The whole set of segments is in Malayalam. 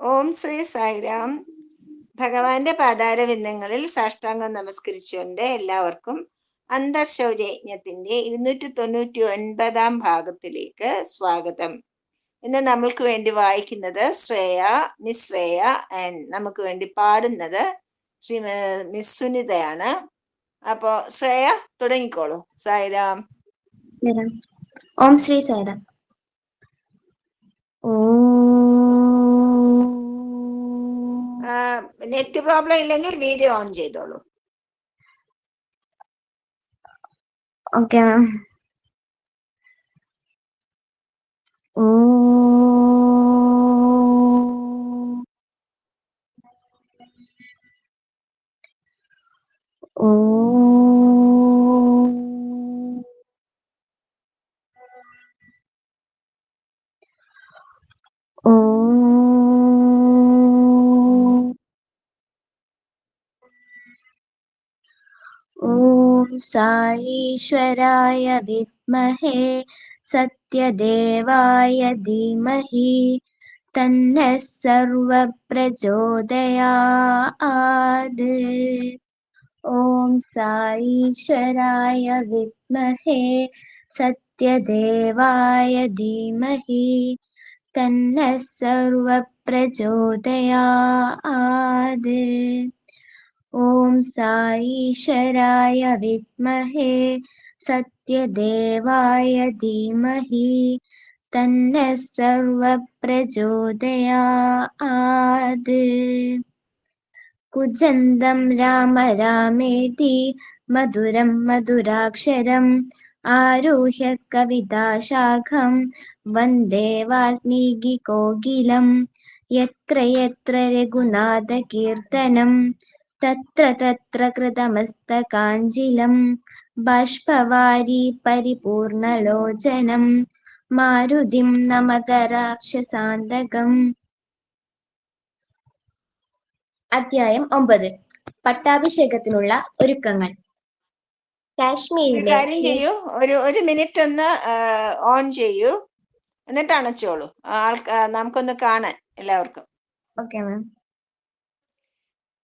ഓം ശ്രീ സായിരാം. ഭഗവാന്റെ പാതാരവിന്ദങ്ങളിൽ സാഷ്ടാംഗം നമസ്കരിച്ചുകൊണ്ട് എല്ലാവർക്കും അന്തർശൗര്യജ്ഞത്തിന്റെ 299 ഭാഗത്തിലേക്ക് സ്വാഗതം. ഇന്ന് നമ്മൾക്ക് വേണ്ടി വായിക്കുന്നത് മിസ് ശ്രേയ ആൻഡ് നമുക്ക് വേണ്ടി പാടുന്നത് മിസ് സുനിതയാണ്. അപ്പോ ശ്രേയ തുടങ്ങിക്കോളൂ. സായിരാം. ഓം ശ്രീ സായിരാം. നെറ്റ് പ്രോബ്ലം ഇല്ലെങ്കിൽ വീഡിയോ ഓൺ ചെയ്തോളൂ. Okay ma'am. ഓം സായീശ്വരായ വിദ്മഹേ സത്യദേവായ ധീമഹി തന്നഃ സർവപ്രചോദയാത്. ഓം സായീശ്വരായ വിദ്മഹേ സത്യദേവായ ധീമഹി തന്നഃ സർവപ്രചോദയാത്. ഓം സായീശ്വരായ വിദ്മഹേ സത്യദേവായ ധീമഹി തന്നഃ സർവപ്രചോദയാത്. കുജന്തം രാമ രാമേതി മധുരം മധുരാക്ഷരം ആരുഹ്യ കവിതാശാഖം വന്ദേ വാൽമീകികോകിലം. യത്ര യത്ര രഘുനാഥകീർത്തനം തത്ര തത്ര കൃതമസ്തകാഞ്ജലിം ബാഷ്പവാരി പരിപൂർണലോചനം മാരുതിം നമത രാക്ഷസാന്തകം. അധ്യായം 9. പട്ടാഭിഷേകത്തിനുള്ള ഒരുക്കങ്ങൾ. കാശ്മീരിലെ കാര്യം ചെയ്യൂ, ഒരു മിനിറ്റ് ഒന്ന് ഓൺ ചെയ്യൂ, എന്നിട്ട് അണച്ചോളൂ. നമുക്കൊന്ന് കാണാൻ എല്ലാവർക്കും. Okay ma'am.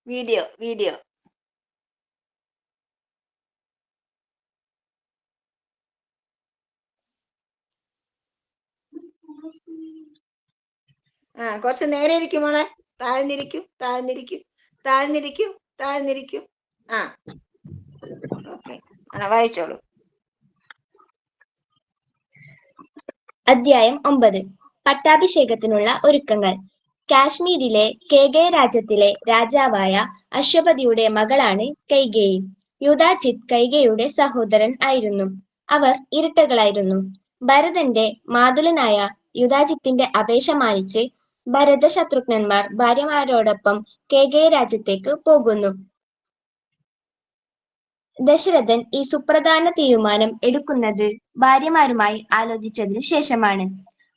വീഡിയോ കുറച്ച് നേരെ ഇരിക്കും മോളെ. താഴ്ന്നിരിക്കൂ. ഓക്കെ, വായിച്ചോളൂ. അധ്യായം 9. പട്ടാഭിഷേകത്തിനുള്ള ഒരുക്കങ്ങൾ. കാശ്മീരിലെ കേകയ രാജ്യത്തിലെ രാജാവായ അശ്വപതിയുടെ മകളാണ് കൈകേയി. യുധാജിത്ത് കൈകേയിയുടെ സഹോദരൻ ആയിരുന്നു. അവർ ഇരട്ടകളായിരുന്നു. ഭരതന്റെ മാതുലനായ യുധാജിത്തിന്റെ അപേക്ഷ മാനിച്ച് ഭരത ശത്രുഘ്നന്മാർ ഭാര്യമാരോടൊപ്പം കേകയ രാജ്യത്തേക്ക് പോകുന്നു. ദശരഥൻ ഈ സുപ്രധാന തീരുമാനം എടുക്കുന്നത് ഭാര്യമാരുമായി ആലോചിച്ചതിനു ശേഷമാണ്.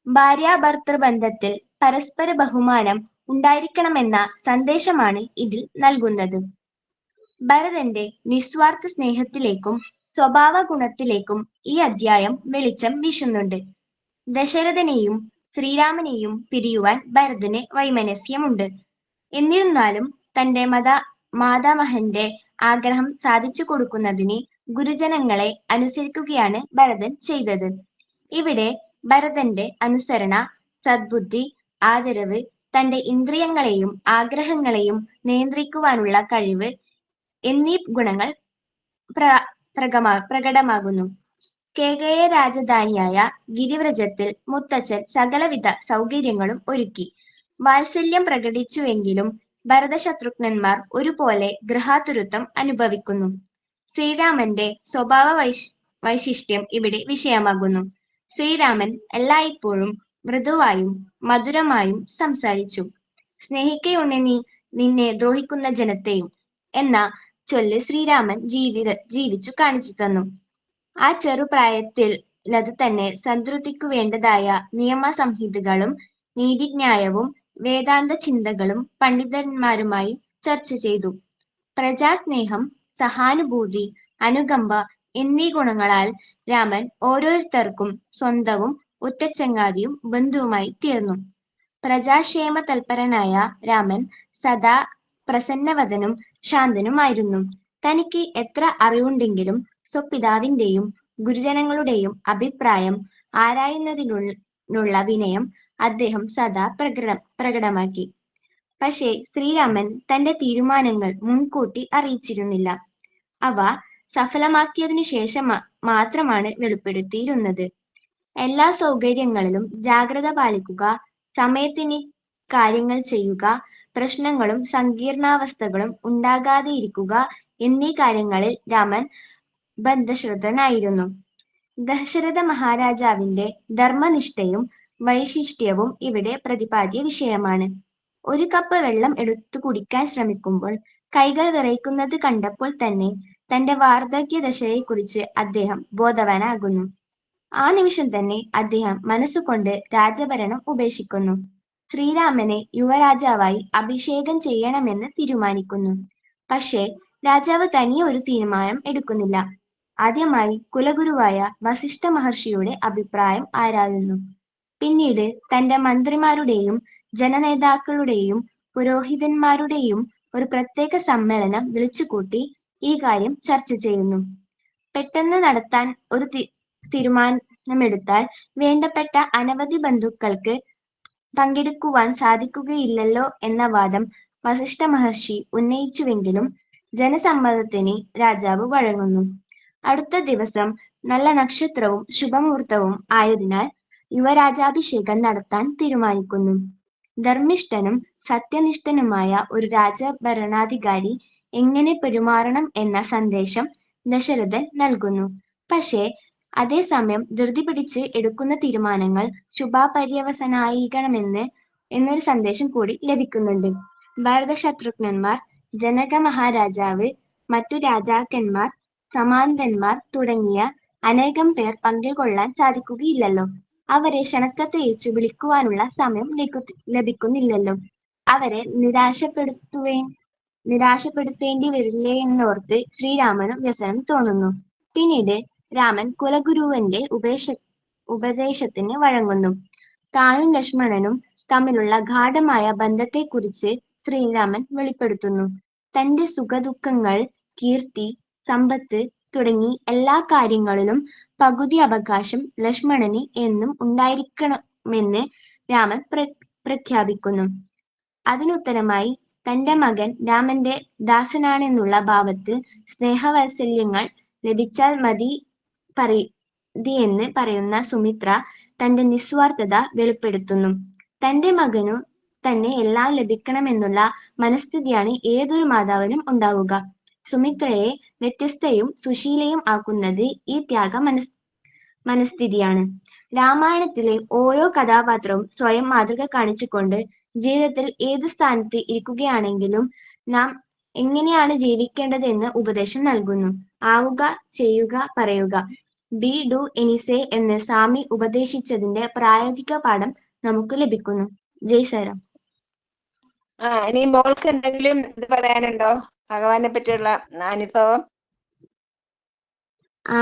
ഭാര്യാഭർത്തൃബന്ധത്തിൽ പരസ്പര ബഹുമാനം ഉണ്ടായിരിക്കണമെന്ന സന്ദേശമാണ് ഇതിൽ നൽകുന്നത്. ഭരതന്റെ നിസ്വാർത്ഥ സ്നേഹത്തിലേക്കും സ്വഭാവ ഗുണത്തിലേക്കും ഈ അധ്യായം വെളിച്ചം വീശുന്നുണ്ട്. ദശരഥനെയും ശ്രീരാമനെയും പിരിയുവാൻ ഭരതന് വൈമനസ്യമുണ്ട്. എന്നിരുന്നാലും തന്റെ മാതാമഹന്റെ ആഗ്രഹം സാധിച്ചു കൊടുക്കുന്നതിന് ഗുരുജനങ്ങളെ അനുസരിക്കുകയാണ് ഭരതൻ ചെയ്തത്. ഇവിടെ ഭരതന്റെ അനുസരണ, സദ്ബുദ്ധി, ആദരവ്, തന്റെ ഇന്ദ്രിയങ്ങളെയും ആഗ്രഹങ്ങളെയും നിയന്ത്രിക്കുവാനുള്ള കഴിവ് എന്നീ ഗുണങ്ങൾ പ്രകടമാകുന്നു. കേകയ രാജധാനിയായ ഗിരിവ്രജത്തിൽ മുത്തച്ഛൻ സകലവിധ സൗകര്യങ്ങളും ഒരുക്കി. വാത്സല്യം പ്രകടിച്ചുവെങ്കിലും ഭരതശത്രുഘ്നന്മാർ ഒരുപോലെ ഗൃഹാതുരത്വം അനുഭവിക്കുന്നു. ശ്രീരാമന്റെ സ്വഭാവ വൈശിഷ്ട്യം ഇവിടെ വിഷയമാകുന്നു. ശ്രീരാമൻ എല്ലായ്പ്പോഴും മൃദുവായും മധുരമായും സംസാരിച്ചു. സ്നേഹിക്കയുണ്ണി നീ നിന്നെ ദ്രോഹിക്കുന്ന ജനത്തെയും എന്ന ചൊല്ല് ശ്രീരാമൻ ജീവിച്ചു കാണിച്ചു തന്നു. ആ ചെറുപ്രായത്തിൽ അത് തന്നെ സംതൃപ്തിക്കു വേണ്ടതായ നിയമസംഹിതകളും നീതിന്യായവും വേദാന്ത ചിന്തകളും പണ്ഡിതന്മാരുമായി ചർച്ച ചെയ്തു. പ്രജാസ്നേഹം, സഹാനുഭൂതി, അനുകമ്പ എന്നീ ഗുണങ്ങളാൽ രാമൻ ഓരോരുത്തർക്കും സ്വന്തവും ഉറ്റച്ചങ്ങാതിയും ബന്ധുവുമായി തീർന്നു. പ്രജാക്ഷേമ തൽപരനായ രാമൻ സദാ പ്രസന്നവദനും ശാന്തനുമായിരുന്നു. തനിക്ക് എത്ര അറിവുണ്ടെങ്കിലും സ്വപിതാവിന്റെയും ഗുരുജനങ്ങളുടെയും അഭിപ്രായം ആരായുന്നതിനുള്ള വിനയം അദ്ദേഹം സദാ പ്രകടമാക്കി. പക്ഷേ ശ്രീരാമൻ തന്റെ തീരുമാനങ്ങൾ മുൻകൂട്ടി അറിയിച്ചിരുന്നില്ല. അവ സഫലമാക്കിയതിനു ശേഷം മാത്രമാണ് വെളിപ്പെടുത്തിയിരുന്നത്. എല്ലാ സൗകര്യങ്ങളിലും ജാഗ്രത പാലിക്കുക, സമയത്തിന് കാര്യങ്ങൾ ചെയ്യുക, പ്രശ്നങ്ങളും സങ്കീർണാവസ്ഥകളും ഉണ്ടാകാതെയിരിക്കുക എന്നീ കാര്യങ്ങളിൽ രാമൻ ബദ്ധശ്രദ്ധനായിരുന്നു. ദശരഥ മഹാരാജാവിന്റെ ധർമ്മനിഷ്ഠയും വൈശിഷ്ട്യവും ഇവിടെ പ്രതിപാദ്യ വിഷയമാണ്. ഒരു കപ്പ് വെള്ളം എടുത്തു കുടിക്കാൻ ശ്രമിക്കുമ്പോൾ കൈകൾ വിറയ്ക്കുന്നത് കണ്ടപ്പോൾ തന്നെ തന്റെ വാർദ്ധക്യദശയെക്കുറിച്ച് അദ്ദേഹം ബോധവാനാകുന്നു. ആ നിമിഷം തന്നെ അദ്ദേഹം മനസ്സുകൊണ്ട് രാജഭരണം ഉപേക്ഷിക്കുന്നു. ശ്രീരാമനെ യുവരാജാവായി അഭിഷേകം ചെയ്യണമെന്ന് തീരുമാനിക്കുന്നു. പക്ഷേ രാജാവ് തനിയെ ഒരു തീരുമാനം എടുക്കുന്നില്ല. ആദ്യമായി കുലഗുരുവായ വസിഷ്ഠ മഹർഷിയുടെ അഭിപ്രായം ആരായുന്നു. പിന്നീട് തന്റെ മന്ത്രിമാരുടെയും ജനനേതാക്കളുടെയും പുരോഹിതന്മാരുടെയും ഒരു പ്രത്യേക സമ്മേളനം വിളിച്ചുകൂട്ടി ഈ കാര്യം ചർച്ച ചെയ്യുന്നു. പെട്ടെന്ന് നടത്താൻ ഒരു തീരുമാനമെടുത്താൽ വേണ്ടപ്പെട്ട അനവധി ബന്ധുക്കൾക്ക് പങ്കെടുക്കുവാൻ സാധിക്കുകയില്ലല്ലോ എന്ന വാദം വസിഷ്ഠ മഹർഷി ഉന്നയിച്ചുവെങ്കിലും ജനസമ്മതത്തിന് രാജാവ് വഴങ്ങുന്നു. അടുത്ത ദിവസം നല്ല നക്ഷത്രവും ശുഭമുഹൂർത്തവും ആയതിനാൽ യുവരാജാഭിഷേകം നടത്താൻ തീരുമാനിക്കുന്നു. ധർമ്മിഷ്ഠനും സത്യനിഷ്ഠനുമായ ഒരു രാജഭരണാധികാരി എങ്ങനെ പെരുമാറണം എന്ന സന്ദേശം ദശരഥൻ നൽകുന്നു. പക്ഷേ അതേസമയം ധൃതി പിടിച്ച് എടുക്കുന്ന തീരുമാനങ്ങൾ ശുഭപര്യവസാനിക്കണമെന്ന് എന്നൊരു സന്ദേശം കൂടി ലഭിക്കുന്നുണ്ട്. ഭരതശത്രുഘ്നന്മാർ, ജനക മഹാരാജാവ്, മറ്റു രാജാക്കന്മാർ, സമാന്തന്മാർ തുടങ്ങിയ അനേകം പേർ പങ്കുകൊള്ളാൻ സാധിക്കുകയില്ലല്ലോ. അവരെ ക്ഷണക്കത്തയച്ചു വിളിക്കുവാനുള്ള സമയം ലഭിക്കുന്നില്ലല്ലോ. അവരെ നിരാശപ്പെടുത്തേണ്ടി വരില്ലേ എന്നോർത്ത് ശ്രീരാമനും വ്യസനം തോന്നുന്നു. പിന്നീട് രാമൻ കുലഗുരുവിന്റെ ഉപദേശത്തിന് വഴങ്ങുന്നു. താനും ലക്ഷ്മണനും തമ്മിലുള്ള ഗാഢമായ ബന്ധത്തെക്കുറിച്ച് ശ്രീരാമൻ വെളിപ്പെടുത്തുന്നു. തന്റെ സുഖദുഃഖങ്ങൾ, കീർത്തി, സമ്പത്ത് തുടങ്ങി എല്ലാ കാര്യങ്ങളിലും പകുതി അവകാശം ലക്ഷ്മണന് എന്നും ഉണ്ടായിരിക്കണമെന്ന് രാമൻ പ്രഖ്യാപിക്കുന്നു. അതിനുത്തരമായി തന്റെ മകൻ രാമന്റെ ദാസനാണെന്നുള്ള ഭാവത്തിൽ സ്നേഹവാത്സല്യങ്ങൾ ലഭിച്ചാൽ മതിയെന്ന് പറയുന്ന സുമിത്ര തന്റെ നിസ്വാർത്ഥത വെളിപ്പെടുത്തുന്നു. തന്റെ മകനു തന്നെ എല്ലാം ലഭിക്കണമെന്നുള്ള മനസ്ഥിതിയാണ് ഏതൊരു മാതാവിനും ഉണ്ടാവുക. സുമിത്രയെ വ്യത്യസ്തയും സുശീലയും ആക്കുന്നത് ഈ ത്യാഗ മനസ്ഥിതിയാണ്. രാമായണത്തിലെ ഓരോ കഥാപാത്രവും സ്വയം മാതൃക കാണിച്ചുകൊണ്ട് ജീവിതത്തിൽ ഏത് സ്ഥാനത്ത് ഇരിക്കുകയാണെങ്കിലും നാം എങ്ങനെയാണ് ജീവിക്കേണ്ടതെന്ന് ഉപദേശം നൽകുന്നു. ആവുക, ചെയ്യുക, പറയുക. ബി ഡു എനിസേ എന്ന് സ്വാമി ഉപദേശിച്ചതിന്റെ പ്രായോഗിക പാഠം നമുക്ക് ലഭിക്കുന്നു. ജയ് സറാം. ഇനി മോൾക്ക് എന്തെങ്കിലും ഇത് പറയാനുണ്ടോ ഭഗവാനെ പറ്റിയുള്ള അനുഭവം?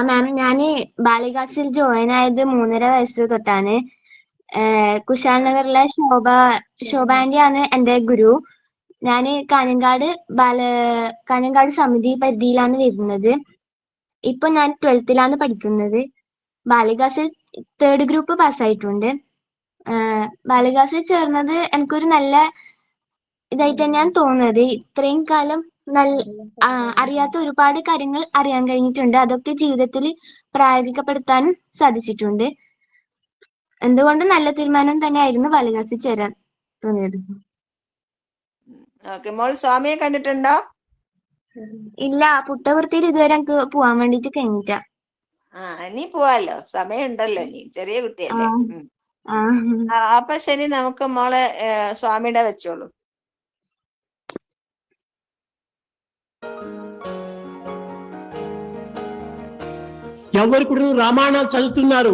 മാം, ഞാന് ബാലികാസിൽ ജോയിൻ ആയത് 3.5 വയസ്സ് തൊട്ടാണ്. കുശാൽ നഗറിലെ ശോഭ ആന്റി ആണ് എന്റെ ഗുരു. ഞാന് കാഞ്ഞങ്ങാട് സമിതി പരിധിയിലാണ് വരുന്നത്. ഇപ്പൊ ഞാൻ 12th പഠിക്കുന്നത്. ബാലികാസിൽ 3rd ഗ്രൂപ്പ് പാസ്സായിട്ടുണ്ട്. ബാലികാസിൽ ചേർന്നത് എനിക്കൊരു നല്ല ഇതായിട്ട് തന്നെയാണ് തോന്നുന്നത്. ഇത്രയും കാലം അറിയാത്ത ഒരുപാട് കാര്യങ്ങൾ അറിയാൻ കഴിഞ്ഞിട്ടുണ്ട്. അതൊക്കെ ജീവിതത്തിൽ പ്രായോഗികപ്പെടുത്താനും സാധിച്ചിട്ടുണ്ട്. എന്തുകൊണ്ടും നല്ല തീരുമാനം തന്നെയായിരുന്നു ബാലികാസിൽ ചേരാൻ തോന്നിയത്. മോൾ സ്വാമിയെ കണ്ടിട്ടുണ്ടോ? ഇല്ല, പുട്ടപുറത്തിയിൽ ഇതുവരെ എനിക്ക് പോവാൻ വേണ്ടിട്ട് കഴിഞ്ഞിട്ട. ഇനി പോവാലോ, സമയമുണ്ടല്ലോ, ഇനി ചെറിയ കുട്ടിയല്ലേ. അപ്പൊ ശരി, നമുക്ക് മോളെ സ്വാമിയുടെ വെച്ചോളൂ. ఎవరు కూడా రామాయణం చదువుతున్నారు.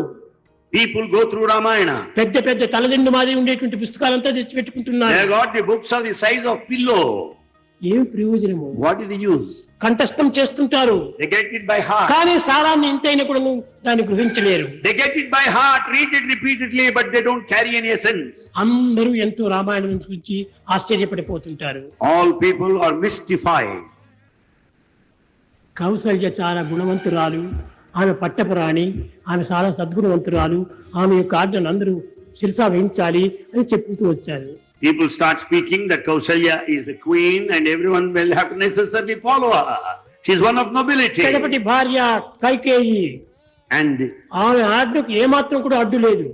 People go through Ramayana. పెద్ద పెద్ద తలదిండు మాదిరి ఉండేటువంటి పుస్తకాలంతా తెచ్చి పెట్టుకుంటున్నారు. They got the books of the size of pillow. ఏం ప్రయోజనము? What is the use? కంఠస్థం చేస్తుంటారు, They get it by heart. కానీ సారాన్ని ఇంతైనా కూడా దాన్ని గ్రహించలేరు. They get it by heart, read it repeatedly, but they don't carry any essence. అందరూ ఎంతో రామాయణం గురించి ఆశ్చర్యపడిపోతుంటారు. All people are mystified. Kaushalya చాలా గుణవంతురాలు, ఆమె పట్టపురాణి, ఆమె చాలా సద్గుణవంతురాలు, ఆమె యొక్క ఆజ్ఞను అందరూ శిరసా వహించాలి అని చెప్పుతూ వచ్చారు. People start speaking that Kausalya is the queen and everyone will have to necessarily follow her. She is one of nobility. కడపటి భార్య కైకేయి, And ఆమె ఆజ్ఞకు ఏమాత్రం కూడా అడ్డు లేదు.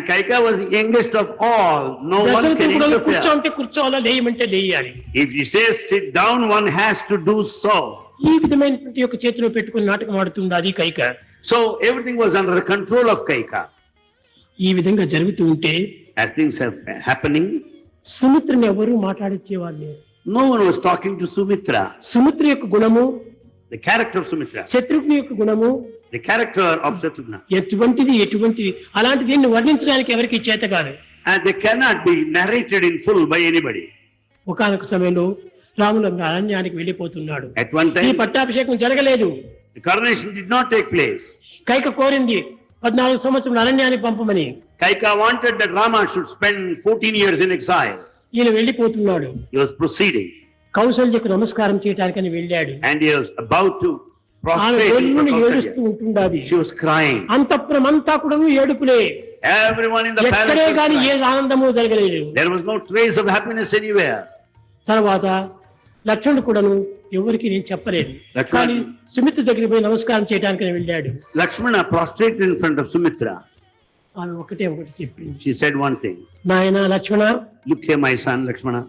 Kaika was the youngest of all. No one దశరథుడు can కూడా interfere. కూర్చోంటే కూర్చోవాలా, లేయమంటే లేయాలి. If he says sit down, one has to do so. ఈ విధమైనటువంటి యొక్క చేతిలో పెట్టుకుని నాటకం ఆడుతున్నది Kaika. So everything was under the control of Kaika. ఈ విధంగా జరుగుతూ ఉంటే As things are happening, సుమిత్రని ఎవరు మాట్లాడించేవాళ్ళు లేరు. no one was talking to Sumitra. Sumitra యొక్క గుణము, The character of Sumitra, Shatrughna యొక్క గుణము the character of Shatrugna. ఎటువంటిది అలాంటి దీన్ని వర్ణించడానికి ఎవరికి చేత కాదు. And they cannot be narrated in full by anybody. ఒకానొక సమయంలో రాములు అరణ్యానికి వెళ్ళిపోతున్నాడు. At one ఈ time, పట్టాభిషేకం జరగలేదు. the coronation did not take place. Kaika కోరింది 14 సంవత్సరం అరణ్యానికి పంపమని. Kaika wanted that Rama should spend 14 years in exile. ఈయన వెళ్ళిపోతున్నాడు. He was proceeding కౌసల్యకు నమస్కారం చేయడానికని వెళ్ళాడు. and he was about to ఆమె prostrate in గొల్లుని front of ఏడుస్తూ Kausalya. ఉంటుండాది. She was crying. అంతఃపురం అంతా కూడా ఏడుపులే. Everyone in the palace ఎక్కడే was గాని ఏ crying. ఆనందము జరగలేదు. There was no trace of happiness anywhere. తర్వాత లక్ష్మణుడు కూడాను ఎవరికి నేను చెప్పలేదు, లక్ష్మణుడు- కానీ సుమిత్ర దగ్గరికి పోయి నమస్కారం చేయడానికి వెళ్ళాడు. Lakshmana prostrated in front of Sumitra. ఆమె ఒకటి చెప్పింది. She said one thing. నాయన లక్ష్మణ, Look here, my son Lakshmana.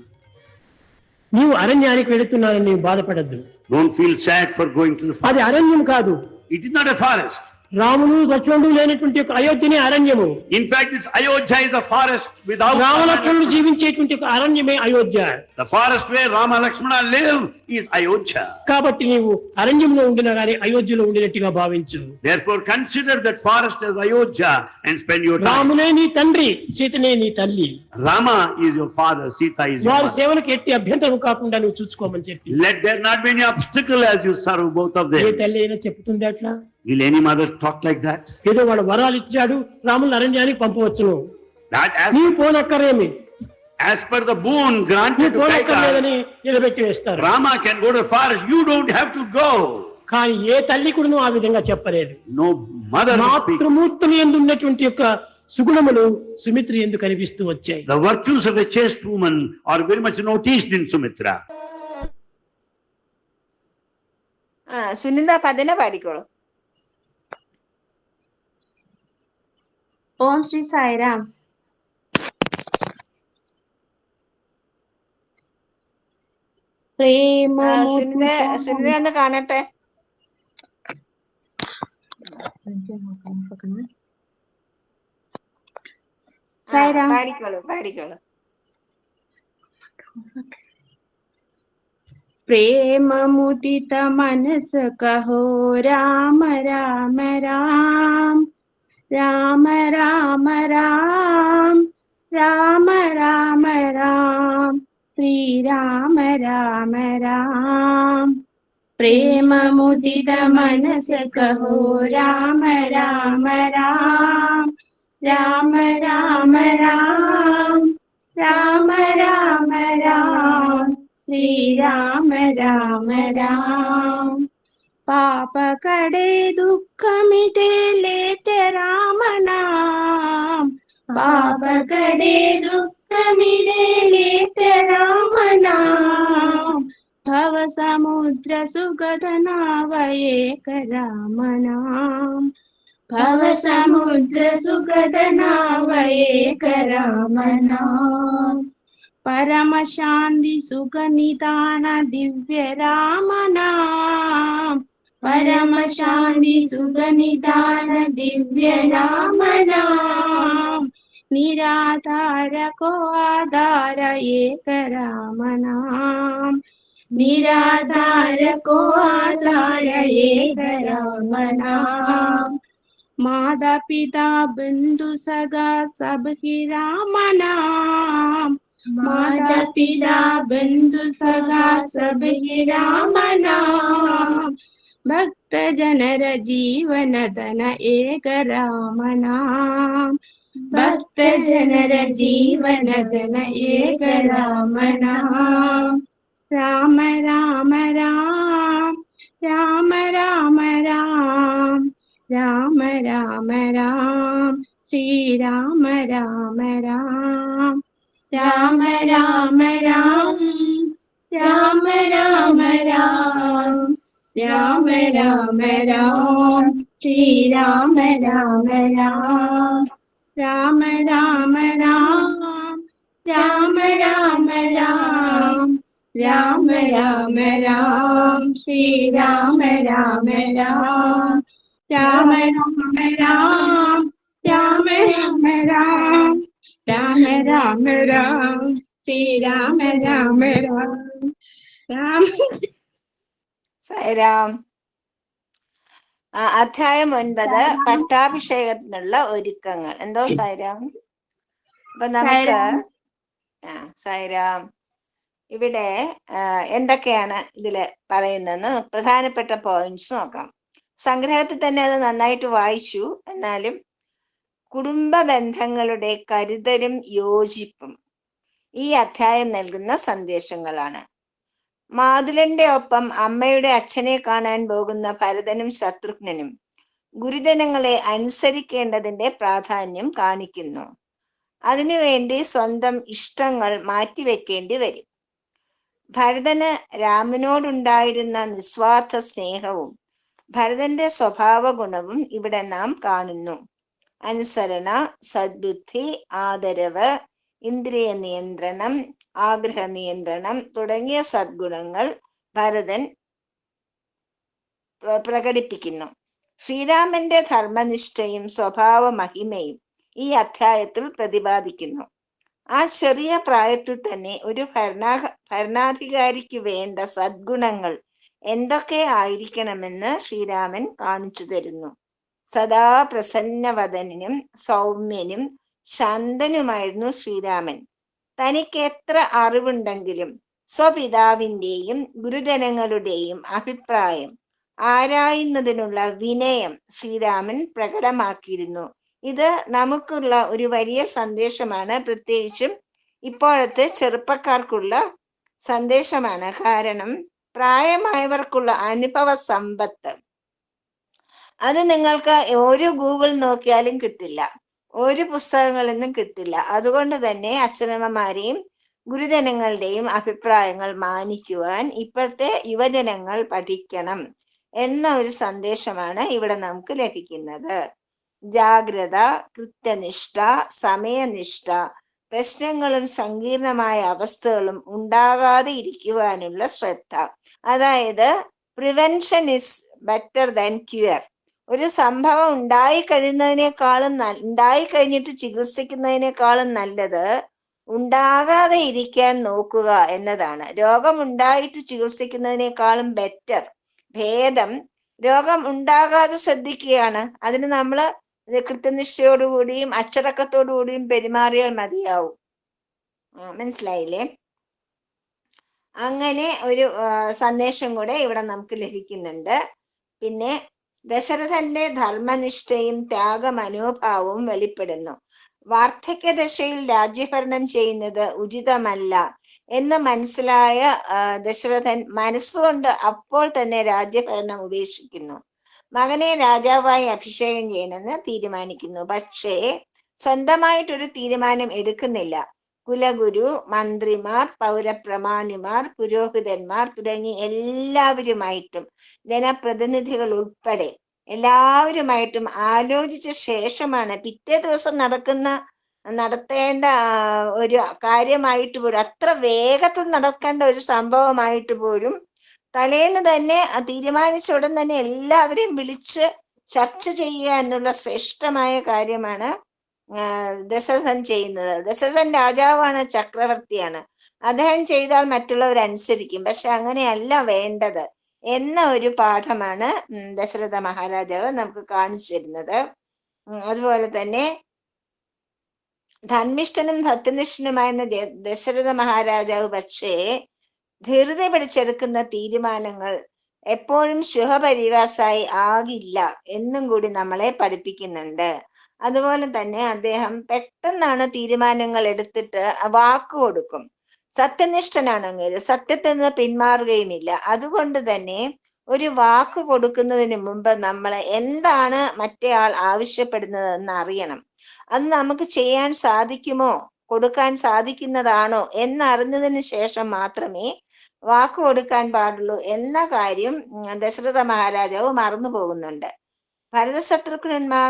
నీవు అరణ్యానికి వెళుతున్నానని నీవు బాధపడద్దు. Don't feel sad for going to the అది forest. అరణ్యం కాదు. It is not a forest. రాముడు లక్ష్మణుడు లేనటువంటి ఒక అయోధ్యనే అరణ్యము. In fact, this Ayodhya is a forest without Rama Rama లక్ష్మణుడు Lakshmana. జీవించేటువంటి ఒక అరణ్యమే Ayodhya. The forest where Rama Lakshmana live is Ayodhya. కాబట్టి నీవు అరణ్యంలో ఉండినా గానీ అయోధ్యలో ఉండినట్టుగా భావించు. Therefore, consider that forest as Ayodhya and spend your time. రామునే నీ తండ్రి, సీతనే నీ తల్లి. Rama is your father, Sita is your వారి mother. సేవలకు ఎట్టి అభ్యంతరం కాకుండా నువ్వు చూసుకోమని చెప్పి. Let there not be any obstacle as you serve both of A them. తల్లి అయినా చెప్తుంది అట్లా? Will any mother talk like that? ఏదో వాడు వరాలు ఇచ్చాడు, రాముని అరణ్యానికి పంపవచ్చును, That నీవు పోనక్కర్లేమి, as per the boon granted నీవు to Kaika, పోనక్కర్లేదని నిలబెట్టి వేస్తారు. Rama can go to the forest. You don't have to go. కానీ ఏ తల్లి కూడా ఆ విధంగా చెప్పలేదు. No mother will speak. మాతృమూర్తులు యందు ఉన్నటువంటి యొక్క సుగుణములు సుమిత్ర యందు కనిపిస్తూ వచ్చాయి. The virtues of a chaste woman are very much noticed in Sumitra. Sunitha പതിനെ പാടിക്കോളൂ. ఓం శ్రీ సాయిరామ్. ప్రేమ സുനിത ഒന്ന് കാണട്ടെ. సాయిరామ్. പാടിക്കോളൂ. ప్రేమ ముదిత మనస కహో రామ రామ రామ రామ రామ రామ రామ రామ రామ శ్రీ రామ రామ రామ. ప్రేమ ముదిత మనస కహో రామ రామ రామ రామ రామ రామ రామ రామ రామ శ్రీ రామ రామ రామ. పాప కడే దుఃఖ మిటే లేట రామ నామ. పాప కడే దుఃఖ మిటే లేట రామ నామ. భవ సముద్ర సుగత నావ ఏక రామ నామ. భవ సముద్ర సుగత నావ ఏక రామ నామ. పరమ శాంతి సుఖ నిదాన దివ్య రామ నామ. పరమ శాంతి సుఖ నిదాన దివ్య రామ నామ. నిరాధార కో ఆధార ఏక రామ నామ. నిరాధార కో ఆధార ఏక రామ నామ. మాతా పితా బిందు సగా సబ్ హి రామ నామ. माता पिता बंधु सगा सब ही राम नाम भक्त जनर जीवन धन एक राम नाम भक्त जनर जीवन धन एक राम नाम राम राम राम राम राम राम राम राम राम श्री राम राम राम राम राम राम राम राम राम राम राम राम श्री राम राम राम राम राम राम राम राम राम राम राम राम श्री राम राम राम राम राम राम राम राम राम राम राम राम श्री राम राम राम राम സായിരാം. അധ്യായം 9 പട്ടാഭിഷേകത്തിനുള്ള ഒരുക്കങ്ങൾ. എന്തോ സായിരാം? അപ്പൊ നമുക്ക് സായിരാം ഇവിടെ എന്തൊക്കെയാണ് ഇതില് പറയുന്നതെന്ന് പ്രധാനപ്പെട്ട പോയിന്റ്സ് നോക്കാം. സംഗ്രഹത്തിൽ തന്നെ അത് നന്നായിട്ട് വായിച്ചു. എന്നാലും കുടുംബ ബന്ധങ്ങളുടെ കരുതലും യോജിപ്പും ഈ അധ്യായം നൽകുന്ന സന്ദേശങ്ങളാണ്. മാതുലന്റെ ഒപ്പം അമ്മയുടെ അച്ഛനെ കാണാൻ പോകുന്ന ഭരതനും ശത്രുഘ്നനും ഗുരുജനങ്ങളെ അനുസരിക്കേണ്ടതിന്റെ പ്രാധാന്യം കാണിക്കുന്നു. അതിനുവേണ്ടി സ്വന്തം ഇഷ്ടങ്ങൾ മാറ്റിവെക്കേണ്ടി വരും. ഭരതന് രാമനോടുണ്ടായിരുന്ന നിസ്വാർത്ഥ സ്നേഹവും ഭരതന്റെ സ്വഭാവ ഗുണവും ഇവിടെ നാം കാണുന്നു. അനുസരണ, സദ്ബുദ്ധി, ആദരവ്, ഇന്ദ്രിയ നിയന്ത്രണം, ആഗ്രഹ നിയന്ത്രണം തുടങ്ങിയ സദ്ഗുണങ്ങൾ ഭരതൻ പ്രകടിപ്പിക്കുന്നു. ശ്രീരാമന്റെ ധർമ്മനിഷ്ഠയും സ്വഭാവ മഹിമയും ഈ അധ്യായത്തിൽ പ്രതിപാദിക്കുന്നു. ആ ചെറിയ പ്രായത്തിൽ തന്നെ ഒരു ഭരണാധികാരിക്ക് വേണ്ട സദ്ഗുണങ്ങൾ എന്തൊക്കെ ആയിരിക്കണമെന്ന് ശ്രീരാമൻ കാണിച്ചു തരുന്നു. സദാ പ്രസന്നവദനും സൗമ്യനും ശാന്തനുമായിരുന്നു ശ്രീരാമൻ. തനിക്ക് എത്ര അറിവുണ്ടെങ്കിലും സ്വപിതാവിൻ്റെയും ഗുരുജനങ്ങളുടെയും അഭിപ്രായം ആരായുന്നതിനുള്ള വിനയം ശ്രീരാമൻ പ്രകടമാക്കിയിരുന്നു. ഇത് നമുക്കുള്ള ഒരു വലിയ സന്ദേശമാണ്. പ്രത്യേകിച്ചും ഇപ്പോഴത്തെ ചെറുപ്പക്കാർക്കുള്ള സന്ദേശമാണ്. കാരണം പ്രായമായവർക്കുള്ള അനുഭവ സമ്പത്ത് അത് നിങ്ങൾക്ക് ഒരു ഗൂഗിൾ നോക്കിയാലും കിട്ടില്ല, ഒരു പുസ്തകങ്ങളിൽ നിന്നും കിട്ടില്ല. അതുകൊണ്ട് തന്നെ അച്ഛനമ്മമാരെയും ഗുരുജനങ്ങളുടെയും അഭിപ്രായങ്ങൾ മാനിക്കുവാൻ ഇപ്പോഴത്തെ യുവജനങ്ങൾ പഠിക്കണം എന്ന ഒരു സന്ദേശമാണ് ഇവിടെ നമുക്ക് ലഭിക്കുന്നത്. ജാഗ്രത, കൃത്യനിഷ്ഠ, സമയനിഷ്ഠ, പ്രശ്നങ്ങളും സങ്കീർണമായ അവസ്ഥകളും ഉണ്ടാകാതെ ഇരിക്കുവാനുള്ള ശ്രദ്ധ. അതായത് prevention is better than cure. ഒരു സംഭവം ഉണ്ടായിക്കഴിഞ്ഞിട്ട് ചികിത്സിക്കുന്നതിനേക്കാളും നല്ലത് ഉണ്ടാകാതെ ഇരിക്കാൻ നോക്കുക എന്നതാണ്. രോഗം ഉണ്ടായിട്ട് ചികിത്സിക്കുന്നതിനേക്കാളും ഭേദം രോഗം ഉണ്ടാകാതെ ശ്രദ്ധിക്കുകയാണ്. അതിന് നമ്മൾ കൃത്യനിഷ്ഠയോടുകൂടിയും അച്ചടക്കത്തോടുകൂടിയും പെരുമാറിയാൽ മതിയാവും. മനസ്സിലായില്ലേ? അങ്ങനെ ഒരു സന്ദേശം കൂടെ ഇവിടെ നമുക്ക് ലഭിക്കുന്നുണ്ട്. പിന്നെ ദശരഥന്റെ ധർമ്മനിഷ്ഠയും ത്യാഗമനോഭാവവും വെളിപ്പെടുന്നു. വാർദ്ധക്യദശയിൽ രാജ്യഭരണം ചെയ്യുന്നത് ഉചിതമല്ല എന്ന് മനസ്സിലായ ദശരഥൻ മനസ്സുകൊണ്ട് അപ്പോൾ തന്നെ രാജ്യഭരണം ഉപേക്ഷിക്കുന്നു. മകനെ രാജാവായി അഭിഷേകം ചെയ്യണമെന്ന് തീരുമാനിക്കുന്നു. പക്ഷേ സ്വന്തമായിട്ടൊരു തീരുമാനം എടുക്കുന്നില്ല. കുലഗുരു, മന്ത്രിമാർ, പൗരപ്രമാണിമാർ, പുരോഹിതന്മാർ തുടങ്ങി എല്ലാവരുമായിട്ടും ജനപ്രതിനിധികൾ ഉൾപ്പെടെ എല്ലാവരുമായിട്ടും ആലോചിച്ച ശേഷമാണ് പിറ്റേ ദിവസം നടത്തേണ്ട ഒരു കാര്യമായിട്ട് പോലും, അത്ര വേഗത്തിൽ നടക്കേണ്ട ഒരു സംഭവമായിട്ട് പോലും തലേന്ന് തന്നെ തീരുമാനിച്ച ഉടൻ തന്നെ എല്ലാവരെയും വിളിച്ച് ചർച്ച ചെയ്യുക എന്നുള്ള ശ്രേഷ്ഠമായ കാര്യമാണ് ദശരഥൻ ചെയ്യുന്നത്. ദശരഥൻ രാജാവാണ്, ചക്രവർത്തിയാണ്. അദ്ദേഹം ചെയ്താൽ മറ്റുള്ളവർ അനുസരിക്കും. പക്ഷെ അങ്ങനെയല്ല വേണ്ടത് എന്ന ഒരു പാഠമാണ് ദശരഥ മഹാരാജാവ് നമുക്ക് കാണിച്ചു തരുന്നത്. അതുപോലെ തന്നെ ധർമ്മിഷ്ഠനും സത്യനിഷ്ഠനുമായിരുന്ന ദശരഥ മഹാരാജാവ് പക്ഷേ ധൃതി പിടിച്ചെടുക്കുന്ന തീരുമാനങ്ങൾ എപ്പോഴും ശുഭപരിവാസായി ആകില്ല എന്നും കൂടി നമ്മളെ പഠിപ്പിക്കുന്നുണ്ട്. അതുപോലെ തന്നെ അദ്ദേഹം പെട്ടെന്നാണ് തീരുമാനങ്ങൾ എടുത്തിട്ട് വാക്ക് കൊടുക്കും. സത്യനിഷ്ഠനാണെങ്കിൽ സത്യത്തിൽ നിന്ന് പിന്മാറുകയുമില്ല. അതുകൊണ്ട് തന്നെ ഒരു വാക്ക് കൊടുക്കുന്നതിന് മുമ്പ് നമ്മൾ എന്താണ് മറ്റേ ആൾ ആവശ്യപ്പെടുന്നത് എന്ന് അറിയണം. അത് നമുക്ക് ചെയ്യാൻ സാധിക്കുമോ, കൊടുക്കാൻ സാധിക്കുന്നതാണോ എന്നറിഞ്ഞതിന് ശേഷം മാത്രമേ വാക്ക് കൊടുക്കാൻ പാടുള്ളൂ എന്ന കാര്യം ദശരഥ മഹാരാജാവ് മറന്നു പോകുന്നുണ്ട്. ഭരതശത്രുഘ്നന്മാർ,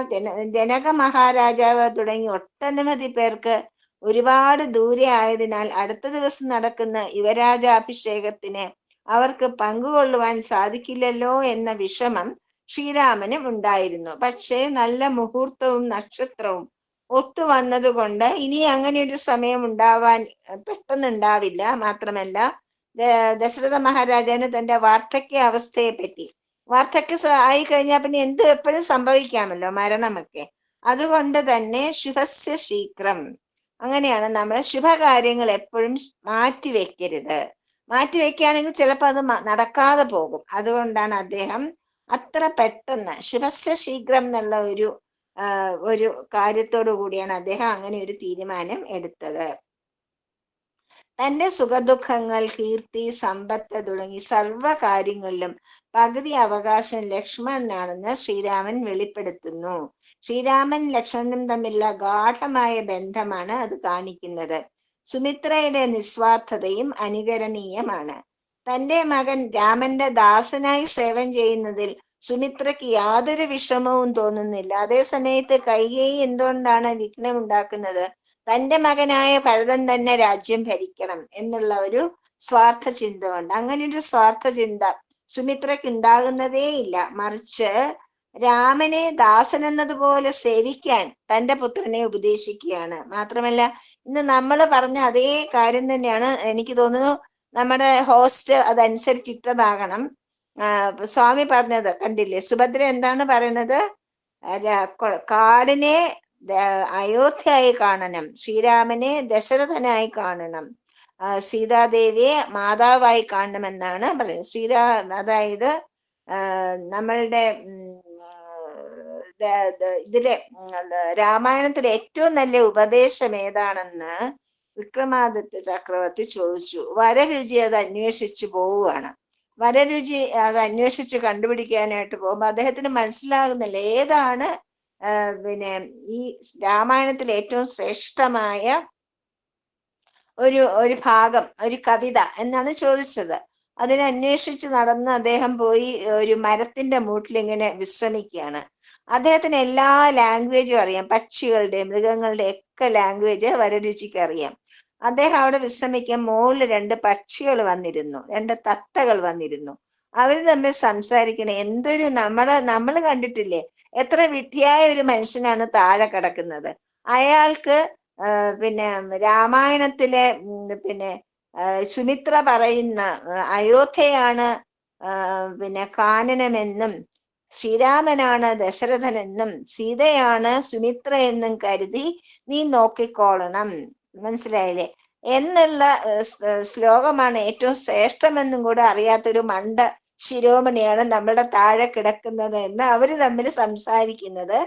ജനക മഹാരാജാവ് തുടങ്ങി ഒട്ടനവധി പേർക്ക് ഒരുപാട് ദൂരെ ആയതിനാൽ അടുത്ത ദിവസം നടക്കുന്ന യുവരാജാഭിഷേകത്തിന് അവർക്ക് പങ്കുകൊള്ളുവാൻ സാധിക്കില്ലല്ലോ എന്ന വിഷമം ശ്രീരാമനും ഉണ്ടായിരുന്നു. പക്ഷേ നല്ല മുഹൂർത്തവും നക്ഷത്രവും ഒത്തു വന്നതുകൊണ്ട് ഇനി അങ്ങനെ ഒരു സമയം പെട്ടെന്നുണ്ടാവില്ല. മാത്രമല്ല ദശരഥ മഹാരാജാവിന് തന്റെ വാർദ്ധക്യ അവസ്ഥയെ പറ്റി, വാർദ്ധക്യ ആയി കഴിഞ്ഞാൽ പിന്നെ എപ്പോഴും സംഭവിക്കാമല്ലോ, മരണമൊക്കെ. അതുകൊണ്ട് തന്നെ ശുഭസ്യ ശീഘ്രം, അങ്ങനെയാണ് നമ്മൾ ശുഭകാര്യങ്ങൾ എപ്പോഴും മാറ്റിവെക്കരുത്. മാറ്റിവെക്കുകയാണെങ്കിൽ ചിലപ്പോൾ അത് നടക്കാതെ പോകും. അതുകൊണ്ടാണ് അദ്ദേഹം അത്ര പെട്ടെന്ന് ശുഭസ്യ ശീഘ്രം എന്നുള്ള ഒരു കാര്യത്തോടു കൂടിയാണ് അദ്ദേഹം അങ്ങനെ ഒരു തീരുമാനം എടുത്തത്. തന്റെ സുഖദുഃഖങ്ങൾ, കീർത്തി, സമ്പത്ത് തുടങ്ങി സർവ കാര്യങ്ങളിലും പകുതി അവകാശം ലക്ഷ്മണനാണെന്ന് ശ്രീരാമൻ വെളിപ്പെടുത്തുന്നു. ശ്രീരാമൻ ലക്ഷ്മണനും തമ്മിലുള്ള ഗാഠമായ ബന്ധമാണ് അത് കാണിക്കുന്നത്. സുമിത്രയുടെ നിസ്വാർത്ഥതയും അനുകരണീയമാണ്. തന്റെ മകൻ രാമന്റെ ദാസനായി സേവനം ചെയ്യുന്നതിൽ സുമിത്രയ്ക്ക് യാതൊരു വിഷമവും തോന്നുന്നില്ല. അതേ സമയത്ത് കൈകേയി എന്തുകൊണ്ടാണ് വിഘ്നമുണ്ടാക്കുന്നത്? തന്റെ മകനായ ഭരതൻ തന്നെ രാജ്യം ഭരിക്കണം എന്നുള്ള ഒരു സ്വാർത്ഥ ചിന്ത കൊണ്ട്. അങ്ങനെ ഒരു സ്വാർത്ഥ ചിന്ത സുമിത്രയ്ക്ക് ഉണ്ടാകുന്നതേ ഇല്ല. മറിച്ച് രാമനെ ദാസൻ എന്നതുപോലെ സേവിക്കാൻ തന്റെ പുത്രനെ ഉപദേശിക്കുകയാണ്. മാത്രമല്ല ഇന്ന് നമ്മൾ പറഞ്ഞ അതേ കാര്യം തന്നെയാണ് എനിക്ക് തോന്നുന്നു നമ്മുടെ ഹോസ്റ്റ് അതനുസരിച്ചിട്ടതാകണം. സ്വാമി പറഞ്ഞത് കണ്ടില്ലേ? സുഭദ്ര എന്താണ് പറയണത്? കാടിനെ അയോധ്യയായി കാണണം, ശ്രീരാമനെ ദശരഥനായി കാണണം, സീതാദേവിയെ മാതാവായി കാണണമെന്നാണ് പറയുന്നത്. അതായത് നമ്മളുടെ ഇതിലെ രാമായണത്തിലെ ഏറ്റവും നല്ല ഉപദേശം ഏതാണെന്ന് വിക്രമാദിത്യ ചക്രവർത്തി ചോദിച്ചു. വരരുചി അത് അന്വേഷിച്ചു പോവുകയാണ്. വരരുചി അത് അന്വേഷിച്ച് കണ്ടുപിടിക്കാനായിട്ട് പോകുമ്പോൾ അദ്ദേഹത്തിന് മനസ്സിലാകുന്നില്ല ഏതാണ് പിന്നെ ഈ രാമായണത്തിലെ ഏറ്റവും ശ്രേഷ്ഠമായ ഒരു ഭാഗം, ഒരു കവിത എന്നാണ് ചോദിച്ചത്. അതിനന്വേഷിച്ച് നടന്ന് അദ്ദേഹം പോയി ഒരു മരത്തിന്റെ മൂട്ടിലിങ്ങനെ വിശ്രമിക്കുകയാണ്. അദ്ദേഹത്തിന് എല്ലാ ലാംഗ്വേജും അറിയാം, പക്ഷികളുടെ, മൃഗങ്ങളുടെ ഒക്കെ ലാംഗ്വേജ് വരരുചിക്ക് അറിയാം. അദ്ദേഹം അവിടെ വിശ്രമിക്കാൻ മുകളിൽ 2 പക്ഷികൾ വന്നിരുന്നു, 2 തത്തകൾ വന്നിരുന്നു. അവർ തമ്മിൽ സംസാരിക്കണേ. എന്തൊരു നമ്മൾ കണ്ടിട്ടില്ലേ എത്ര വിഡ്ഢിയായ ഒരു മനുഷ്യനാണ് താഴെ കിടക്കുന്നത്. അയാൾക്ക് പിന്നെ രാമായണത്തിലെ പിന്നെ സുമിത്ര പറയുന്ന അയോധ്യയാണ് പിന്നെ കാനനമെന്നും ശ്രീരാമനാണ് ദശരഥനെന്നും സീതയാണ് സുമിത്ര എന്നും കരുതി നീ നോക്കിക്കോളണം, മനസ്സിലായില്ലേ എന്നുള്ള ശ്ലോകമാണ് ഏറ്റവും ശ്രേഷ്ഠമെന്നും കൂടെ അറിയാത്തൊരു മണ്ട ശിരോമണിയാണ് നമ്മുടെ താഴെ കിടക്കുന്നത് എന്ന് അവര് തമ്മിൽ സംസാരിക്കുന്നത്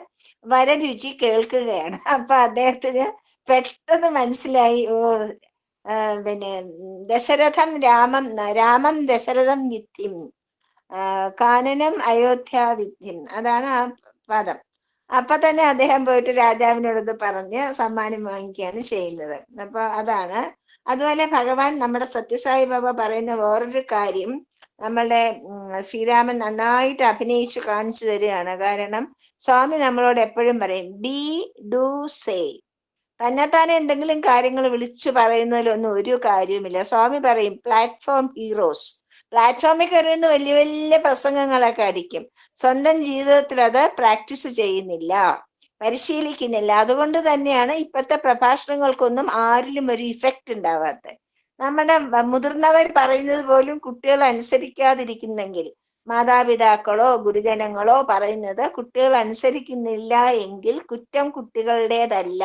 വരരുചി കേൾക്കുകയാണ്. അപ്പൊ അദ്ദേഹത്തിന് പെട്ടെന്ന് മനസ്സിലായി, പിന്നെ രാമം ദശരഥം വിദ്ധിം കാനനം അയോധ്യ വിദ്ധിം, അതാണ് ആ പദം. അപ്പൊ തന്നെ അദ്ദേഹം പോയിട്ട് രാജാവിനോടത് പറഞ്ഞ് സമ്മാനം വാങ്ങിക്കുകയാണ് ചെയ്യുന്നത്. അപ്പൊ അതാണ്. അതുപോലെ ഭഗവാൻ നമ്മുടെ സത്യസായി ബാബ പറയുന്ന വേറൊരു കാര്യം നമ്മളുടെ ശ്രീരാമൻ നന്നായിട്ട് അഭിനയിച്ച് കാണിച്ചു തരികയാണ്. കാരണം സ്വാമി നമ്മളോട് എപ്പോഴും പറയും ബി ഡു സേ. തന്നെത്താനെ എന്തെങ്കിലും കാര്യങ്ങൾ വിളിച്ചു പറയുന്നതിലൊന്നും ഒരു കാര്യവുമില്ല. സ്വാമി പറയും പ്ലാറ്റ്ഫോം ഹീറോസ്. പ്ലാറ്റ്ഫോമിൽ കയറുന്ന വലിയ വലിയ പ്രസംഗങ്ങളൊക്കെ അടിക്കും, സ്വന്തം ജീവിതത്തിൽ അത് പ്രാക്ടീസ് ചെയ്യുന്നില്ല, പരിശീലിക്കുന്നില്ല. അതുകൊണ്ട് തന്നെയാണ് ഇപ്പോഴത്തെ പ്രഭാഷണങ്ങൾക്കൊന്നും ആരിലും ഒരു ഇഫക്റ്റ് ഉണ്ടാവാത്തത്. നമ്മുടെ മുതിർന്നവർ പറയുന്നത് പോലും കുട്ടികൾ അനുസരിക്കാതിരിക്കുന്നെങ്കിൽ, മാതാപിതാക്കളോ ഗുരുജനങ്ങളോ പറയുന്നത് കുട്ടികൾ അനുസരിക്കുന്നില്ല എങ്കിൽ കുറ്റം കുട്ടികളുടേതല്ല,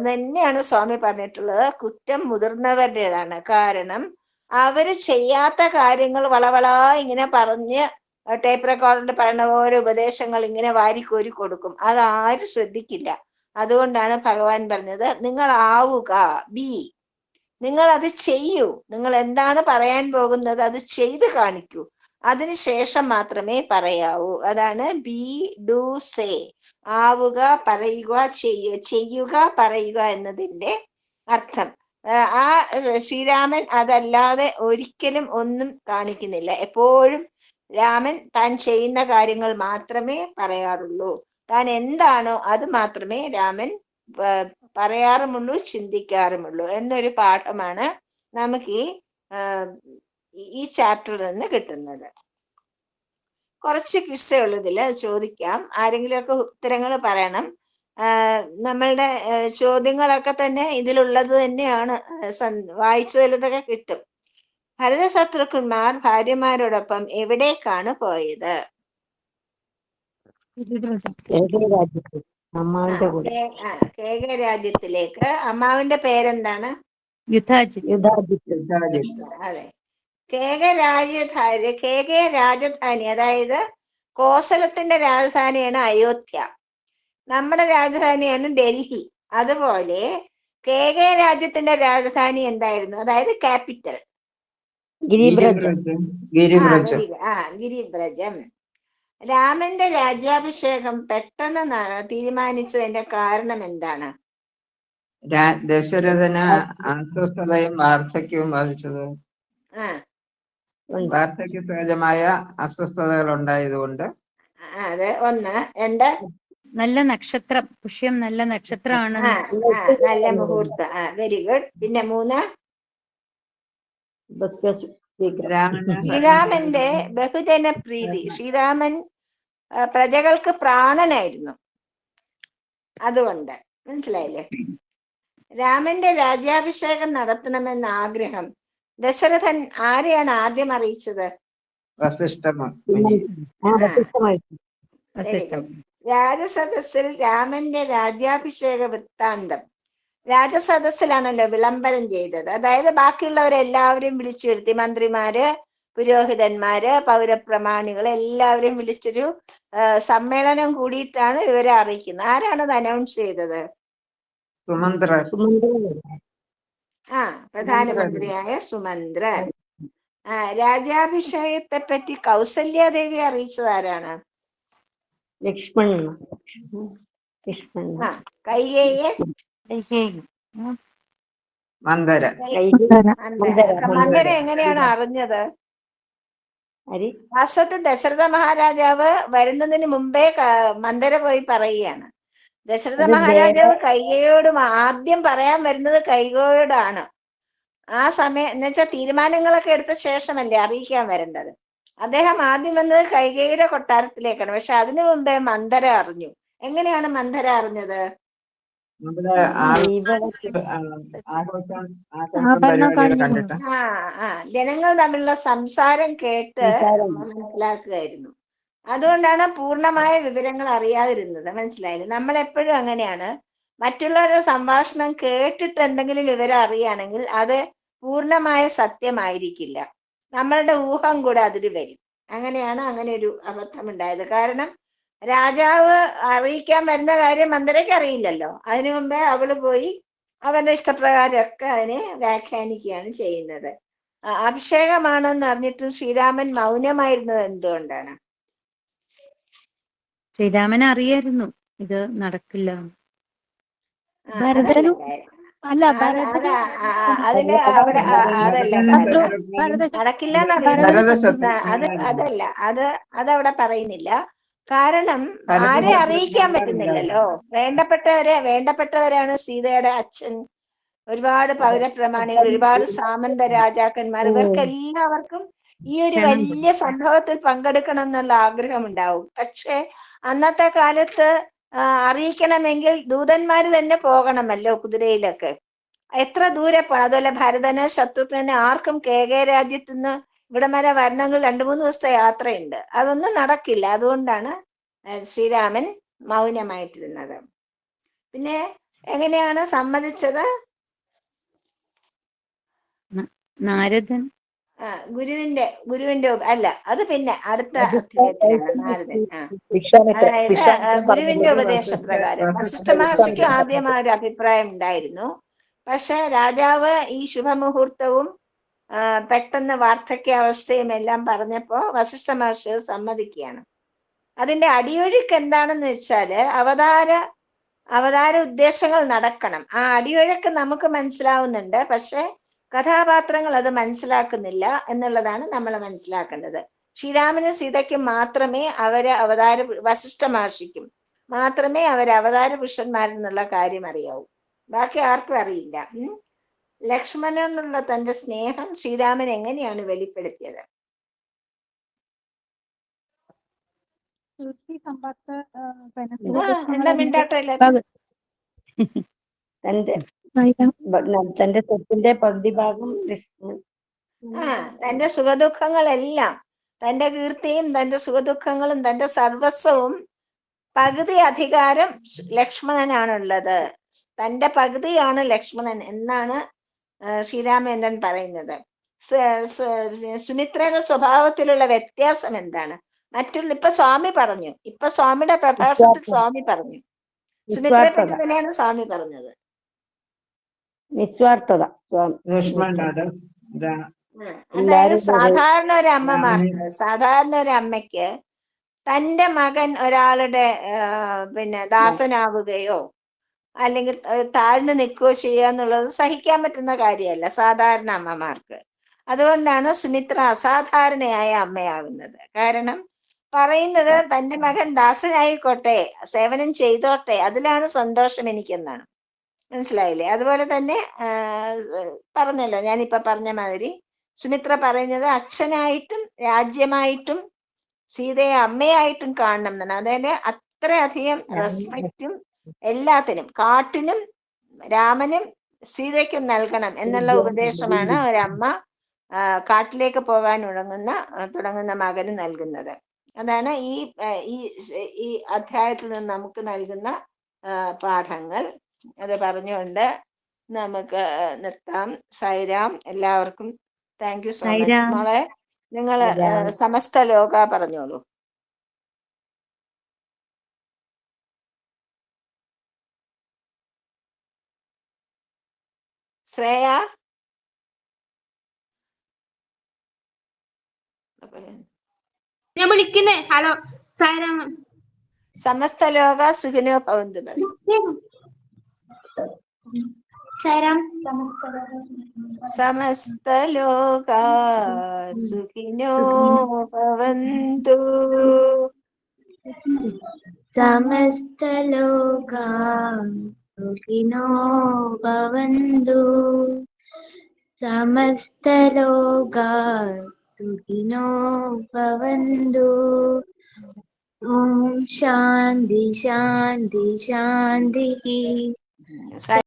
തന്നെയാണ് സ്വാമി പറഞ്ഞിട്ടുള്ളത്. കുറ്റം മുതിർന്നവരുടേതാണ്. കാരണം അവര് ചെയ്യാത്ത കാര്യങ്ങൾ വളവളാ ഇങ്ങനെ പറഞ്ഞ് ടേപ്പ് റെക്കോർഡിൽ പറയുന്ന ഓരോ ഉപദേശങ്ങൾ ഇങ്ങനെ വാരിക്കോരി കൊടുക്കും. അതാരും ശ്രദ്ധിക്കില്ല. അതുകൊണ്ടാണ് ഭഗവാൻ പറഞ്ഞത്, നിങ്ങൾ ആവുക, ബി, നിങ്ങൾ അത് ചെയ്യൂ. നിങ്ങൾ എന്താണ് പറയാൻ പോകുന്നത് അത് ചെയ്ത് കാണിക്കൂ. അതിനുശേഷം മാത്രമേ പറയാവൂ. അതാണ് ബി, ഡു, സേ. ആവുക, പറയുക, ചെയ്യുക, പറയുക എന്നതിൻ്റെ അർത്ഥം. ആ ശ്രീരാമൻ അതല്ലാതെ ഒരിക്കലും ഒന്നും കാണിക്കുന്നില്ല. എപ്പോഴും രാമൻ താൻ ചെയ്യുന്ന കാര്യങ്ങൾ മാത്രമേ പറയാറുള്ളൂ. താൻ എന്താണോ അത് മാത്രമേ രാമൻ പറയാറുമുള്ളൂ, ചിന്തിക്കാറുമുള്ളൂ എന്നൊരു പാഠമാണ് നമുക്ക് ഈ ചാപ്റ്ററിൽ നിന്ന് കിട്ടുന്നത്. കുറച്ച് ക്വിസേ ഉള്ളൂ ഇതിൽ, ചോദിക്കാം. ആരെങ്കിലുമൊക്കെ ഉത്തരങ്ങൾ പറയണം. നമ്മളുടെ ചോദ്യങ്ങളൊക്കെ തന്നെ ഇതിലുള്ളത് തന്നെയാണ്. വായിച്ചതിലതൊക്കെ കിട്ടും. ഭരതശത്രുഘ്നന്മാർ ഭാര്യമാരോടൊപ്പം എവിടേക്കാണ് പോയത്? കേക രാജ്യത്തിലേക്ക്. അമ്മാവിന്റെ പേരെന്താണ്? അതെ. കേക രാജധാനി, അതായത് കോസലത്തിന്റെ രാജധാനിയാണ് അയോധ്യ. നമ്മുടെ രാജധാനിയാണ് ഡൽഹി. അതുപോലെ കേക രാജ്യത്തിന്റെ രാജധാനി എന്തായിരുന്നു? അതായത് ക്യാപിറ്റൽ ഗിരിബ്രജം. രാമന്റെ രാജ്യാഭിഷേകം പെട്ടെന്ന് തീരുമാനിച്ചതിന്റെ കാരണം എന്താണ്? ദശരഥന് അസ്വസ്ഥതയും വാർദ്ധക്യവും ബാധിച്ചത്. വാർദ്ധക്യ സഹജമായ അസ്വസ്ഥതകൾ ഉണ്ടായതുകൊണ്ട്. അതെ, ഒന്ന്. രണ്ട്, നല്ല നക്ഷത്രം, പുഷ്യം നല്ല നക്ഷത്രമാണ്. നല്ല മുഹൂർത്തം. Very good. പിന്നെ മൂന്ന്, ശ്രീരാമന്റെ ബഹുജന പ്രീതി. ശ്രീരാമൻ പ്രജകൾക്ക് പ്രാണനായിരുന്നു. അതുകൊണ്ട് മനസ്സിലായില്ലേ? രാമന്റെ രാജ്യാഭിഷേകം നടത്തണമെന്ന ആഗ്രഹം ദശരഥൻ ആരെയാണ് ആദ്യം അറിയിച്ചത്? രാജസദസ്സിൽ രാമന്റെ രാജ്യാഭിഷേക വൃത്താന്തം രാജസദസ്സിലാണല്ലോ വിളംബരം ചെയ്തത്. അതായത് ബാക്കിയുള്ളവരെല്ലാവരും വിളിച്ചു വരുത്തി, മന്ത്രിമാര്, പുരോഹിതന്മാര്, പൗരപ്രമാണികൾ എല്ലാവരും വിളിച്ചൊരു സമ്മേളനം കൂടിയിട്ടാണ് ഇവരെ അറിയിക്കുന്നത്. ആരാണത് അനൗൺസ് ചെയ്തത്? പ്രധാനമന്ത്രിയായ സുമന്ത്രൻ. രാജ്യാഭിഷേകത്തെ പറ്റി കൗസല്യാദേവി അറിയിച്ചത് ആരാണ്? കൈകേയിയെ മന്ദര എങ്ങനെയാണ് അറിഞ്ഞത്? വാസ്തവത്തിൽ ദശരഥ മഹാരാജാവ് വരുന്നതിന് മുമ്പേ മന്ദര പോയി പറയുകയാണ്. ദശരഥ മഹാരാജാവ് കൈകേയിയോട് ആദ്യം പറയാൻ വരുന്നത് കൈകേയിയോടാണ്. ആ സമയം എന്ന് വെച്ചാൽ തീരുമാനങ്ങളൊക്കെ എടുത്ത ശേഷമല്ലേ അറിയിക്കാൻ വരേണ്ടത്. അദ്ദേഹം ആദ്യം വന്നത് കൈകേയിയുടെ കൊട്ടാരത്തിലേക്കാണ്. പക്ഷെ അതിനു മുമ്പേ മന്ദര അറിഞ്ഞു. എങ്ങനെയാണ് മന്ദര അറിഞ്ഞത്? ജനങ്ങൾ തമ്മിലുള്ള സംസാരം കേട്ട് മനസ്സിലാക്കുകയായിരുന്നു. അതുകൊണ്ടാണ് പൂർണ്ണമായ വിവരങ്ങൾ അറിയാതിരുന്നത്. മനസ്സിലായില്ലേ? നമ്മളെപ്പോഴും അങ്ങനെയാണ്. മറ്റുള്ളവരുടെ സംഭാഷണം കേട്ടിട്ട് എന്തെങ്കിലും വിവരം അറിയുകയാണെങ്കിൽ അത് പൂർണ്ണമായ സത്യമായിരിക്കില്ല. നമ്മളുടെ ഊഹം കൂടെ അതിൽ വരും. അങ്ങനെയാണ് അങ്ങനെ ഒരു അബദ്ധം ഉണ്ടായത്. കാരണം രാജാവ് അറിയിക്കാൻ വരുന്ന കാര്യം മന്ദരയ്ക്ക് അറിയില്ലല്ലോ. അതിനു മുമ്പേ അവള് പോയി അവരുടെ ഇഷ്ടപ്രകാരമൊക്കെ അതിനെ വ്യാഖ്യാനിക്കുകയാണ് ചെയ്യുന്നത്. അഭിഷേകമാണെന്ന് അറിഞ്ഞിട്ടും ശ്രീരാമൻ മൗനമായിരുന്നത് എന്തുകൊണ്ടാണ്? ശ്രീരാമൻ അറിയായിരുന്നു ഇത് നടക്കില്ല. അതില് അവിടെ അതല്ല നടക്കില്ല അതല്ല അതവിടെ പറയുന്നില്ല. കാരണം ആരെ അറിയിക്കാൻ പറ്റുന്നില്ലല്ലോ. വേണ്ടപ്പെട്ടവരാണ് സീതയുടെ അച്ഛൻ, ഒരുപാട് പൗരപ്രമാണികൾ, ഒരുപാട് സാമന്ത രാജാക്കന്മാർ. ഇവർക്കെല്ലാവർക്കും ഈ ഒരു വലിയ സംഭവത്തിൽ പങ്കെടുക്കണം എന്നുള്ള ആഗ്രഹമുണ്ടാവും. പക്ഷെ അന്നത്തെ കാലത്ത് അറിയിക്കണമെങ്കിൽ ദൂതന്മാര് തന്നെ പോകണമല്ലോ കുതിരയിലൊക്കെ. എത്ര ദൂരെ പോകണം. അതുപോലെ ഭരതന് ശത്രുഘ്നന് ആർക്കും കേകയ രാജ്യത്ത് നിന്ന് ഇവിടെ വരെ വരണമെങ്കിൽ 2-3 ദിവസത്തെ യാത്രയുണ്ട്. അതൊന്നും നടക്കില്ല. അതുകൊണ്ടാണ് ശ്രീരാമൻ മൗനമായിട്ടിരുന്നത്. പിന്നെ എങ്ങനെയാണ് സമ്മതിച്ചത്? നാരദൻ ഗുരുവിന്റെ അല്ല, അത് പിന്നെ അടുത്ത അധ്യായത്തിലാണ് നാരദൻ. അതായത് ഗുരുവിന്റെ ഉപദേശപ്രകാരം വസിഷ്ഠ മഹർഷിക്കും ആദ്യം ആ ഒരു അഭിപ്രായം ഉണ്ടായിരുന്നു. പക്ഷെ രാജാവ് ഈ ശുഭമുഹൂർത്തവും പെട്ടെന്ന് വാർദ്ധക്യാവസ്ഥയും എല്ലാം പറഞ്ഞപ്പോ വസിഷ്ഠ മഹർഷി സമ്മതിക്കുകയാണ്. അതിന്റെ അടിയൊഴുക്ക് എന്താണെന്ന് വെച്ചാല് അവതാര ഉദ്ദേശങ്ങൾ നടക്കണം. ആ അടിയൊഴുക്ക് നമുക്ക് മനസ്സിലാവുന്നുണ്ട്, പക്ഷെ കഥാപാത്രങ്ങൾ അത് മനസ്സിലാക്കുന്നില്ല എന്നുള്ളതാണ് നമ്മൾ മനസ്സിലാക്കേണ്ടത്. ശ്രീരാമനും സീതയ്ക്കും മാത്രമേ വസിഷ്ഠ മഹർഷിക്കും മാത്രമേ അവതാര പുരുഷന്മാരെന്നുള്ള കാര്യം അറിയാവൂ. ബാക്കി ആർക്കും അറിയില്ല. ലക്ഷ്മണനുള്ള തന്റെ സ്നേഹം ശ്രീരാമൻ എങ്ങനെയാണ് വെളിപ്പെടുത്തിയത്? എന്താ മിണ്ടാട്ടമില്ല? തന്റെ സ്വത്തിന്റെ പകുതി ഭാഗം തന്റെ സുഖദുഃഖങ്ങളെല്ലാം, തന്റെ കീർത്തിയും തന്റെ സുഖദുഃഖങ്ങളും തന്റെ സർവസ്വവും പകുതി അധികാരം ലക്ഷ്മണനാണുള്ളത്. തന്റെ പകുതിയാണ് ലക്ഷ്മണൻ എന്നാണ് ശ്രീരാമേന്ദ്രൻ പറയുന്നത്. സുമിത്രയുടെ സ്വഭാവത്തിലുള്ള വ്യത്യാസം എന്താണ്? ഇപ്പൊ സ്വാമി പറഞ്ഞു, ഇപ്പൊ സ്വാമിയുടെ പ്രഭാഷണത്തിൽ സ്വാമി പറഞ്ഞു, സുമിത്രയെ പറ്റി തന്നെയാണ് സ്വാമി പറഞ്ഞത്. നിസ്വാർത്ഥത. അതായത് സാധാരണ ഒരു അമ്മയ്ക്ക് തന്റെ മകൻ ഒരാളുടെ ദാസനാവുകയോ അല്ലെങ്കിൽ താഴ്ന്നു നിൽക്കുകയോ ചെയ്യുക എന്നുള്ളത് സഹിക്കാൻ പറ്റുന്ന കാര്യമല്ല സാധാരണ അമ്മമാർക്ക്. അതുകൊണ്ടാണ് സുമിത്ര അസാധാരണയായ അമ്മയാകുന്നത്. കാരണം പറയുന്നത് തന്റെ മകൻ ദാസനായിക്കോട്ടെ, സേവനം ചെയ്തോട്ടെ, അതിലാണ് സന്തോഷം എനിക്കെന്നാണ്. മനസ്സിലായില്ലേ? അതുപോലെ തന്നെ പറഞ്ഞല്ലോ, ഞാനിപ്പൊ പറഞ്ഞ മാതിരി സുമിത്ര പറയുന്നത് അച്ഛനായിട്ടും രാജ്യമായിട്ടും സീതയെ അമ്മയായിട്ടും കാണണം എന്നാണ്. അതായത് അത്രയധികം റെസ്പെക്റ്റും എല്ലാത്തിനും, കാട്ടിനും രാമനും സീതയ്ക്കും നൽകണം എന്നുള്ള ഉപദേശമാണ് ഒരമ്മ കാട്ടിലേക്ക് പോകാൻ തുടങ്ങുന്ന മകന് നൽകുന്നത്. അതാണ് ഈ അധ്യായത്തിൽ നിന്ന് നമുക്ക് നൽകുന്ന പാഠങ്ങൾ. അത് പറഞ്ഞുകൊണ്ട് നമുക്ക് നിർത്താം. സൈറാം. എല്ലാവർക്കും താങ്ക് യു സോ മച്ച്. മോളെ നിങ്ങള് സമസ്ത ലോക പറഞ്ഞോളൂ. ശ്രേയ ഞാൻ വിളിക്കുന്നേ. ഹലോ സായിരാമ. സമസ്ത ലോക സുഖിനോ ഭവന്തു. സമസ്ത ലോക സുഖിനോ ഭവന്തു. സമസ്ത ലോക സുഖിനോ ഭവന്തു. സമസ്ത ലോക സുഖിനോ ഭവന്തു. ഓം ശാന്തി ശാന്തി ശാന്തി.